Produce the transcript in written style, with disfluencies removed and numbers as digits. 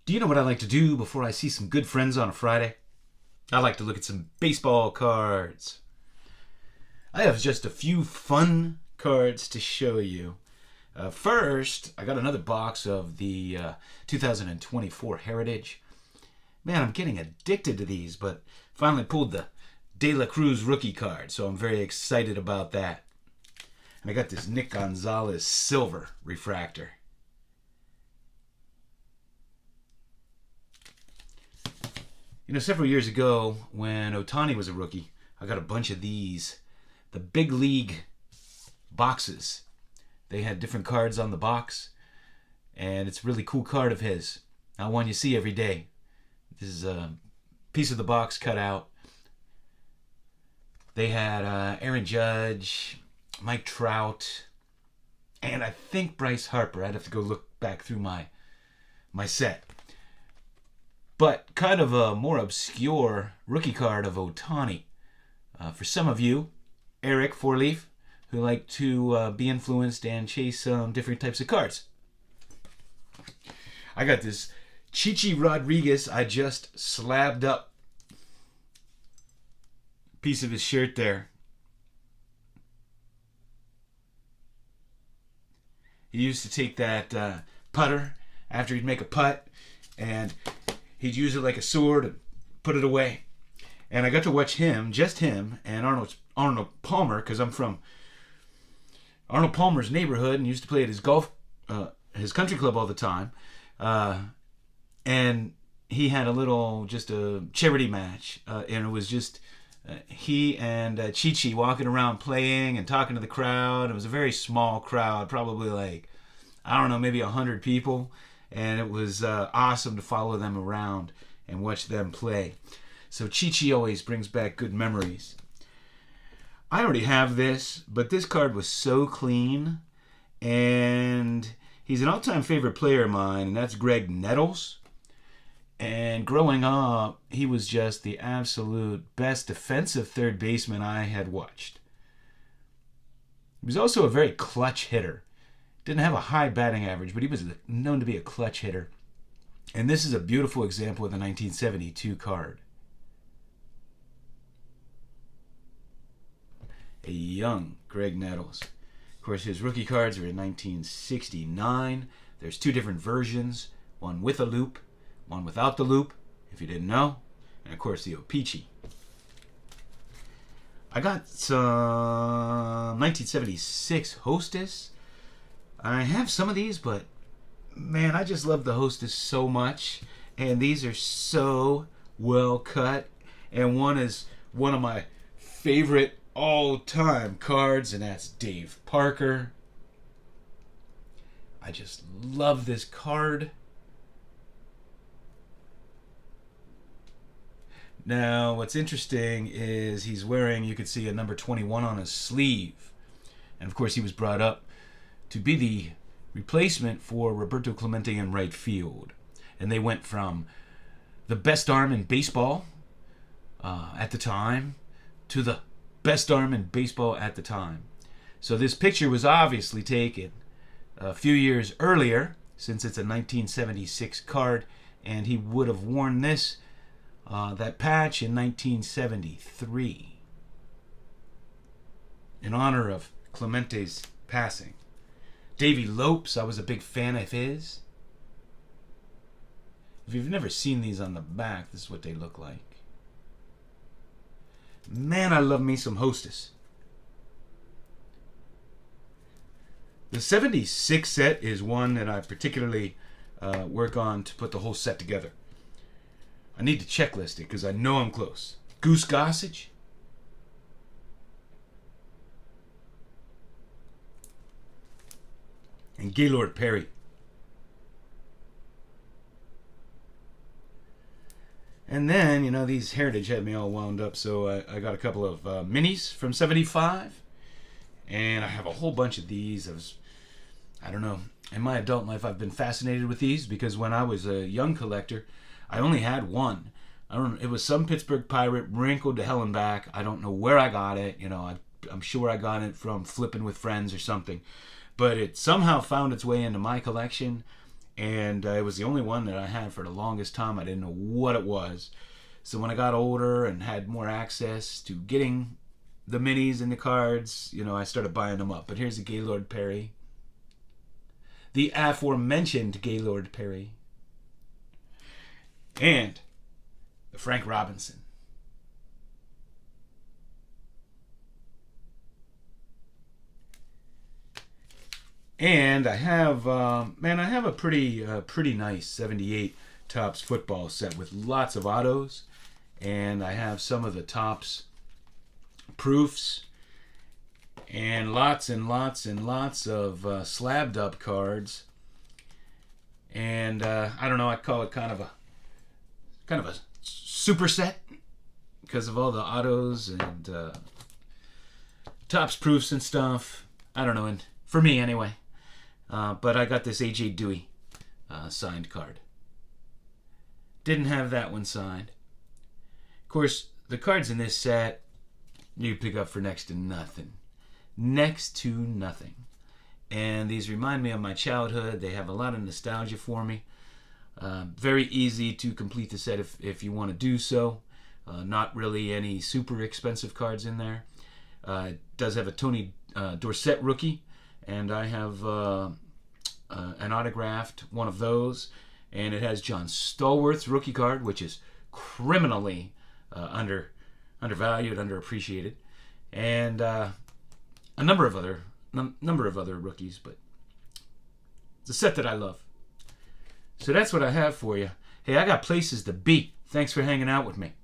Do you know what I like to do before I see some good friends on a Friday? I like to look at some baseball cards. I have just a few fun cards to show you. First, I got another box of the 2024 Heritage. Man, I'm getting addicted to these, but finally pulled the De La Cruz rookie card, so I'm very excited about that. And I got this Nick Gonzalez silver refractor. You know, several years ago, when Ohtani was a rookie, I got a bunch of these. The big league boxes. They had different cards on the box, and it's a really cool card of his. Not one you see every day. This is a piece of the box cut out. They had Aaron Judge, Mike Trout, and I think Bryce Harper. I'd have to go look back through my set. But kind of a more obscure rookie card of Ohtani. For some of you, Eric Fourleaf, who like to be influenced and chase different types of cards. I got this Chichi Rodriguez. I just slabbed up piece of his shirt there. He used to take that putter after he'd make a putt, and he'd use it like a sword and put it away. And I got to watch him, just him, and Arnold Palmer, because I'm from Arnold Palmer's neighborhood and used to play at his country club all the time. And he had just a charity match, and it was just he and Chichi walking around playing and talking to the crowd. It was a very small crowd, probably like, I don't know, maybe 100 people. And it was awesome to follow them around and watch them play. So Chichi always brings back good memories. I already have this, but this card was so clean. And he's an all-time favorite player of mine, and that's Greg Nettles. And growing up, he was just the absolute best defensive third baseman I had watched. He was also a very clutch hitter. Didn't have a high batting average, but he was known to be a clutch hitter. And this is a beautiful example of the 1972 card. A young Greg Nettles. Of course, his rookie cards are in 1969. There's two different versions, one with a loop, one without the loop, if you didn't know. And of course, the O-Pee-Chee. I got some 1976 Hostess. I have some of these, but man, I just love the Hostess so much. And these are so well cut. And one is one of my favorite all-time cards, and that's Dave Parker. I just love this card. Now, what's interesting is he's wearing, you could see a number 21 on his sleeve. And of course, he was brought up to be the replacement for Roberto Clemente in right field. And they went from the best arm in baseball at the time to the best arm in baseball at the time. So this picture was obviously taken a few years earlier, since it's a 1976 card, and he would have worn that patch in 1973 in honor of Clemente's passing. Davy Lopes, I was a big fan of his. If you've never seen these on the back, this is what they look like. Man, I love me some Hostess. The 76 set is one that I particularly work on to put the whole set together. I need to checklist it because I know I'm close. Goose Gossage. And Gaylord Perry. And then, you know, these Heritage had me all wound up, so I got a couple of minis from 75. And I have a whole bunch of these. I don't know. In my adult life, I've been fascinated with these because when I was a young collector, I only had one. It was some Pittsburgh Pirate wrinkled to hell and back. I don't know where I got it. You know, I'm sure I got it from flipping with friends or something. But it somehow found its way into my collection, and it was the only one that I had for the longest time. I didn't know what it was. So when I got older and had more access to getting the minis and the cards, I started buying them up. But here's the Gaylord Perry. The aforementioned Gaylord Perry. And the Frank Robinson. And I have, I have a pretty nice 78 Topps football set with lots of autos. And I have some of the Topps proofs. And lots and lots of slabbed up cards. And I don't know, I call it kind of a super set because of all the autos and Topps proofs and stuff. I don't know, and for me anyway. But I got this A.J. Dewey signed card. Didn't have that one signed. Of course, the cards in this set you pick up for next to nothing. Next to nothing. And these remind me of my childhood. They have a lot of nostalgia for me. Very easy to complete the set if you want to do so. Not really any super expensive cards in there. It does have a Tony Dorsett rookie. And I have an autographed one of those. And it has John Stallworth's rookie card, which is criminally undervalued, underappreciated. And a number of other rookies. But it's a set that I love. So that's what I have for you. Hey, I got places to be. Thanks for hanging out with me.